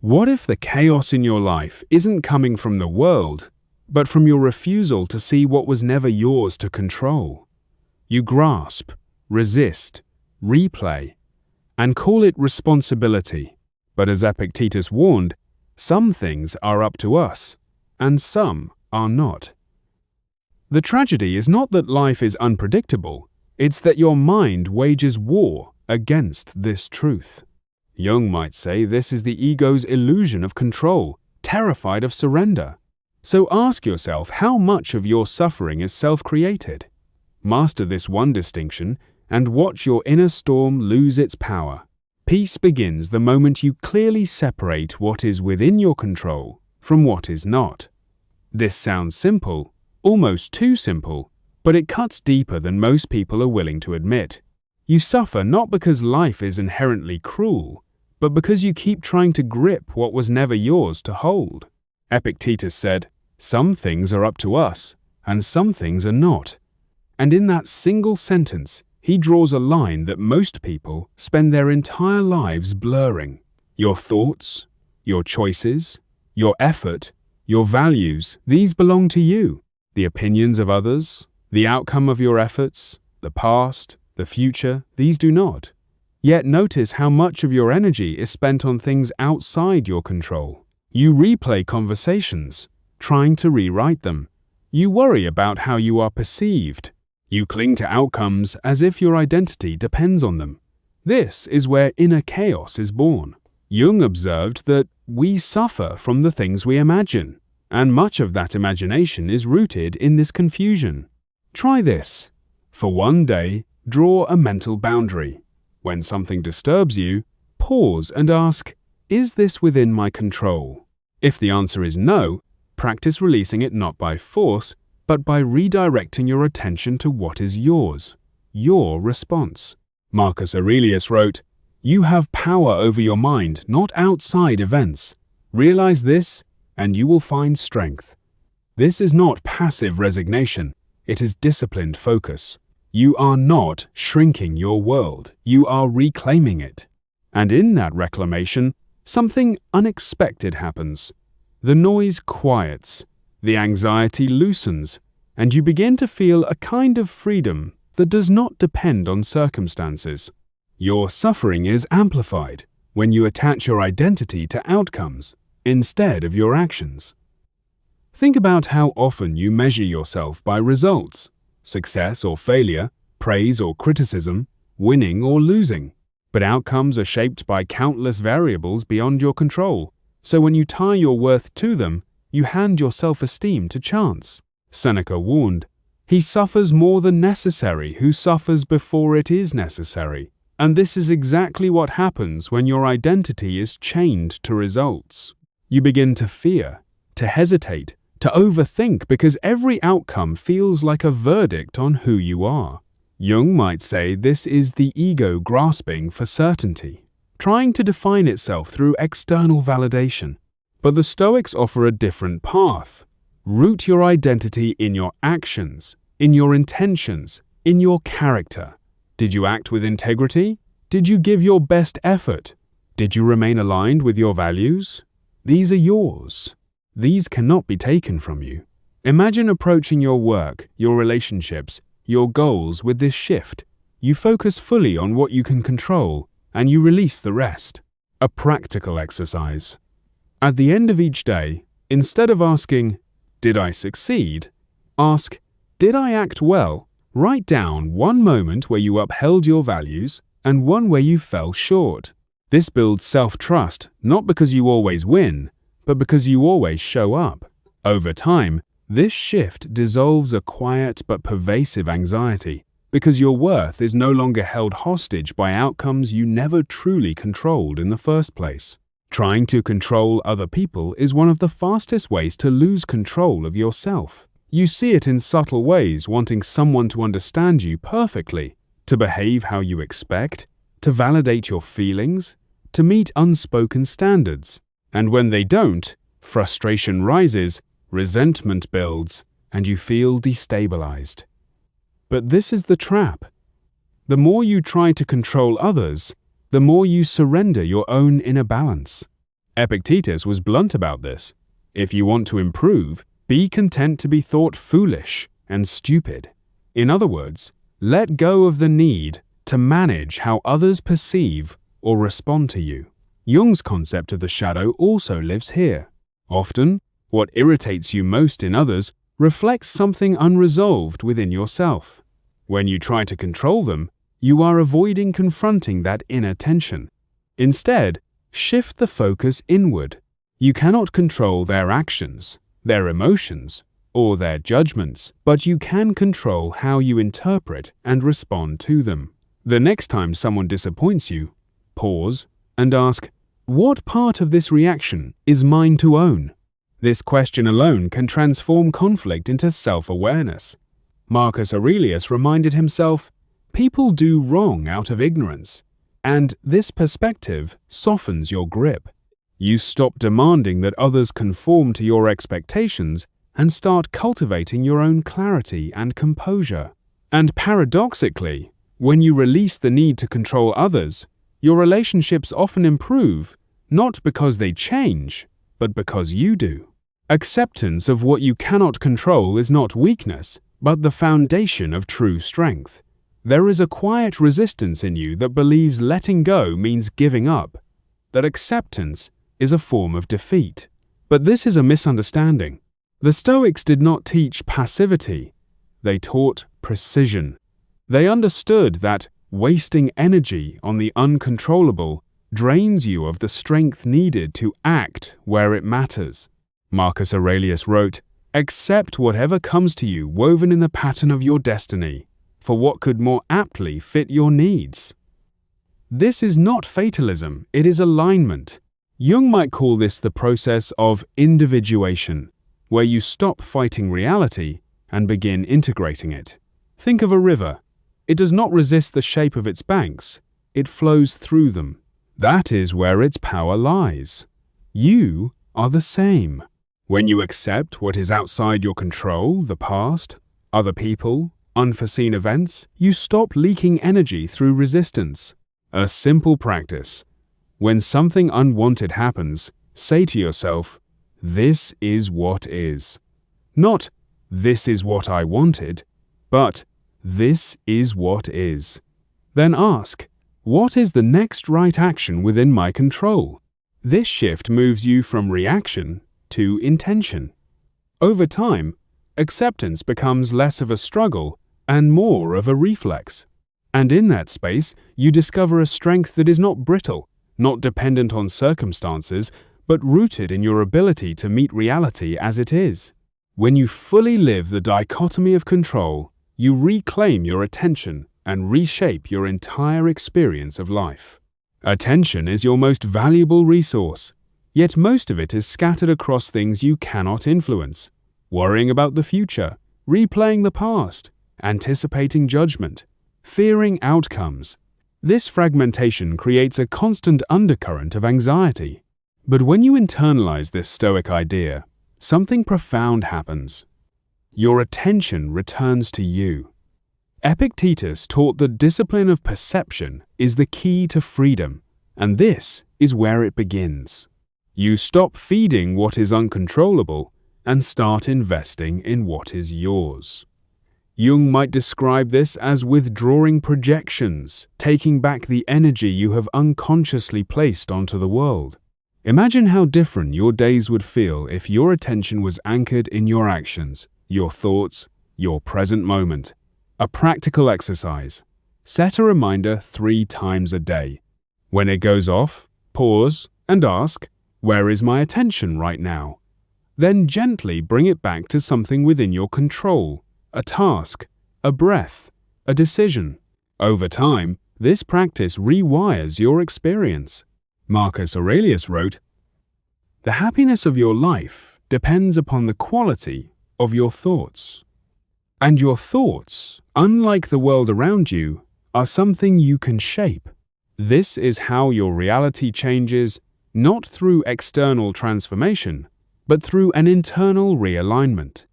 What if the chaos in your life isn't coming from the world, but from your refusal to see what was never yours to control? You grasp, resist, replay, and call it responsibility. But as Epictetus warned, some things are up to us, and some are not. The tragedy is not that life is unpredictable, it's that your mind wages war against this truth. Jung might say this is the ego's illusion of control, terrified of surrender. So ask yourself how much of your suffering is self-created. Master this one distinction and watch your inner storm lose its power. Peace begins the moment you clearly separate what is within your control from what is not. This sounds simple, almost too simple, but it cuts deeper than most people are willing to admit. You suffer not because life is inherently cruel, but because you keep trying to grip what was never yours to hold. Epictetus said, "Some things are up to us, and some things are not." And in that single sentence, he draws a line that most people spend their entire lives blurring. Your thoughts, your choices, your effort, your values, these belong to you. The opinions of others, the outcome of your efforts, the past, the future, these do not. Yet notice how much of your energy is spent on things outside your control. You replay conversations, trying to rewrite them. You worry about how you are perceived. You cling to outcomes as if your identity depends on them. This is where inner chaos is born. Jung observed that we suffer from the things we imagine, and much of that imagination is rooted in this confusion. Try this. For one day, draw a mental boundary. When something disturbs you, pause and ask, "Is this within my control?" If the answer is no, practice releasing it not by force, but by redirecting your attention to what is yours, your response. Marcus Aurelius wrote, "You have power over your mind, not outside events. Realize this, and you will find strength." This is not passive resignation, it is disciplined focus. You are not shrinking your world, you are reclaiming it. And in that reclamation, something unexpected happens. The noise quiets, the anxiety loosens, and you begin to feel a kind of freedom that does not depend on circumstances. Your suffering is amplified when you attach your identity to outcomes instead of your actions. Think about how often you measure yourself by results. Success or failure, praise or criticism, winning or losing. But outcomes are shaped by countless variables beyond your control, so when you tie your worth to them, you hand your self-esteem to chance. Seneca warned, "He suffers more than necessary who suffers before it is necessary." And this is exactly what happens when your identity is chained to results. You begin to fear, to hesitate, to overthink because every outcome feels like a verdict on who you are. Jung might say this is the ego grasping for certainty, trying to define itself through external validation. But the Stoics offer a different path. Root your identity in your actions, in your intentions, in your character. Did you act with integrity? Did you give your best effort? Did you remain aligned with your values? These are yours. These cannot be taken from you. Imagine approaching your work, your relationships, your goals with this shift. You focus fully on what you can control, and you release the rest. A practical exercise. At the end of each day, instead of asking, "Did I succeed?" ask, "Did I act well?" Write down one moment where you upheld your values and one where you fell short. This builds self-trust, not because you always win, but because you always show up. Over time, this shift dissolves a quiet but pervasive anxiety, because your worth is no longer held hostage by outcomes you never truly controlled in the first place. Trying to control other people is one of the fastest ways to lose control of yourself. You see it in subtle ways, wanting someone to understand you perfectly, to behave how you expect, to validate your feelings, to meet unspoken standards. And when they don't, frustration rises, resentment builds, and you feel destabilized. But this is the trap. The more you try to control others, the more you surrender your own inner balance. Epictetus was blunt about this. If you want to improve, be content to be thought foolish and stupid. In other words, let go of the need to manage how others perceive or respond to you. Jung's concept of the shadow also lives here. Often, what irritates you most in others reflects something unresolved within yourself. When you try to control them, you are avoiding confronting that inner tension. Instead, shift the focus inward. You cannot control their actions, their emotions, or their judgments, but you can control how you interpret and respond to them. The next time someone disappoints you, pause and ask, what part of this reaction is mine to own? This question alone can transform conflict into self-awareness. Marcus Aurelius reminded himself, people do wrong out of ignorance, and this perspective softens your grip. You stop demanding that others conform to your expectations and start cultivating your own clarity and composure. And paradoxically, when you release the need to control others, your relationships often improve, not because they change, but because you do. Acceptance of what you cannot control is not weakness, but the foundation of true strength. There is a quiet resistance in you that believes letting go means giving up, that acceptance is a form of defeat. But this is a misunderstanding. The Stoics did not teach passivity, they taught precision. They understood that wasting energy on the uncontrollable drains you of the strength needed to act where it matters. Marcus Aurelius wrote, accept whatever comes to you woven in the pattern of your destiny, for what could more aptly fit your needs. This is not fatalism, it is alignment. Jung might call this the process of individuation, where you stop fighting reality and begin integrating it. Think of a river. It does not resist the shape of its banks, it flows through them. That is where its power lies. You are the same. When you accept what is outside your control, the past, other people, unforeseen events, you stop leaking energy through resistance. A simple practice. When something unwanted happens, say to yourself, this is what is. Not, this is what I wanted, but this is what is. Then ask, what is the next right action within my control? This shift moves you from reaction to intention. Over time, acceptance becomes less of a struggle and more of a reflex. And in that space, you discover a strength that is not brittle, not dependent on circumstances, but rooted in your ability to meet reality as it is. When you fully live the dichotomy of control, you reclaim your attention and reshape your entire experience of life. Attention is your most valuable resource, yet most of it is scattered across things you cannot influence. Worrying about the future, replaying the past, anticipating judgment, fearing outcomes. This fragmentation creates a constant undercurrent of anxiety. But when you internalize this Stoic idea, something profound happens. Your attention returns to you. Epictetus taught that discipline of perception is the key to freedom, and this is where it begins. You stop feeding what is uncontrollable and start investing in what is yours. Jung might describe this as withdrawing projections, taking back the energy you have unconsciously placed onto the world. Imagine how different your days would feel if your attention was anchored in your actions, your thoughts, your present moment. A practical exercise. Set a reminder 3 times a day. When it goes off, pause and ask, where is my attention right now? Then gently bring it back to something within your control, a task, a breath, a decision. Over time, this practice rewires your experience. Marcus Aurelius wrote, the happiness of your life depends upon the quality of your thoughts. And your thoughts, unlike the world around you, are something you can shape. This is how your reality changes, not through external transformation, but through an internal realignment.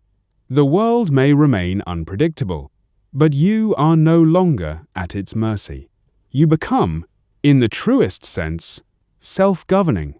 The world may remain unpredictable, but you are no longer at its mercy. You become, in the truest sense, self-governing.